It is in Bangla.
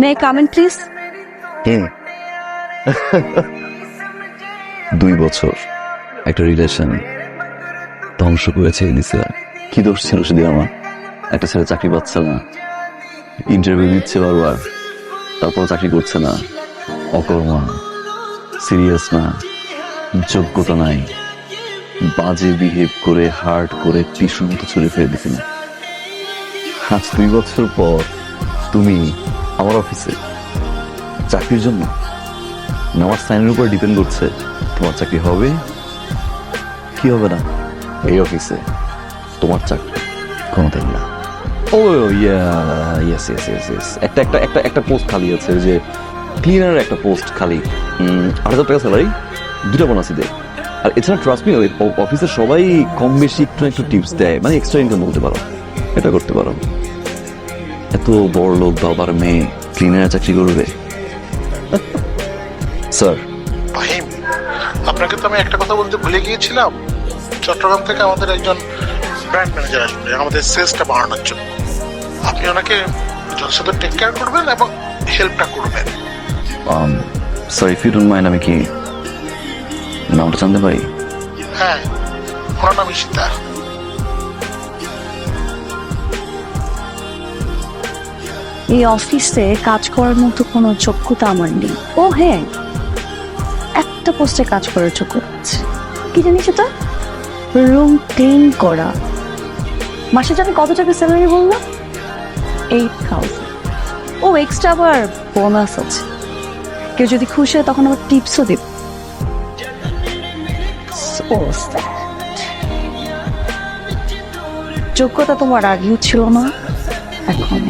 May I come in please? হুম 2 বছর একটা রিলেশন ধ্বংস করেছে নিসা। কি দোষ ছিল সেদিন আমার? একটা ছেলে চাকরি পাচ্ছে না, ইন্টারভিউ দিচ্ছে বারবার, তারপর চাকরি করছে না, অকর্মা, সিরিয়াস না, যোগ্যতা নাই, বাজে বিহেভ করে হার্ট করে টিস্যুর মতো ছুড়ে ফেলে দিছি না। আজ 2 বছর পর তুমি আমার অফিসে চাকরির জন্য আমার সাইনের উপর ডিপেন্ড করছে তোমার চাকরি হবে কি হবে না। এই অফিসে তোমার চাকরি কোনোদিন না। ও ইয়েস ইয়েস ইয়েস ইয়েস একটা একটা একটা একটা পোস্ট খালি আছে, যে ক্লিনার একটা পোস্ট খালি, 8,000 টাকা স্যালারি, 2টা বোনাসই দেয়। আর এছাড়া ট্রাস্ট মি, অফিসের সবাই কম বেশি একটু একটু টিপস দেয়, মানে এক্সট্রা ইনকাম বলতে পারো, এটা করতে পারো। এত বড় লোক বাবার মেয়ে ক্লিনার চাকরি করবে? স্যার ফাহিম, আপনাকে তো আমি একটা কথা বলতে ভুলে গিয়েছিলাম। চট্টগ্রাম থেকে আমাদের একজন ব্র্যান্ড ম্যানেজার আসবে আমাদের সেলসটা বাড়ানোর জন্য। আপনি ওনাকে যথাযথ টেক কেয়ার করবেন এবং হেল্পটা করবেন। Sir if you don't mind আমি কি নামটা জানতে পারি? হ্যাঁ, ওনার নাম ঈশিতা। এই অফিসে কাজ করার মতো কোনো যোগ্যতা আমার নেই। ও হ্যাঁ, একটা পোস্টে কাজ করার যোগ্যতা আছে। কি জানিস এটা? রুম ক্লিন করা। মাসে জানি কত টাকা স্যালারি বললাম? 8,000। ও এক্সট্রা আবার বোনাস আছে। কেউ যদি খুশি হয় তখন আবার টিপসও দেব। So sad. যোগ্যতা তোমার আগেও ছিল না, এখন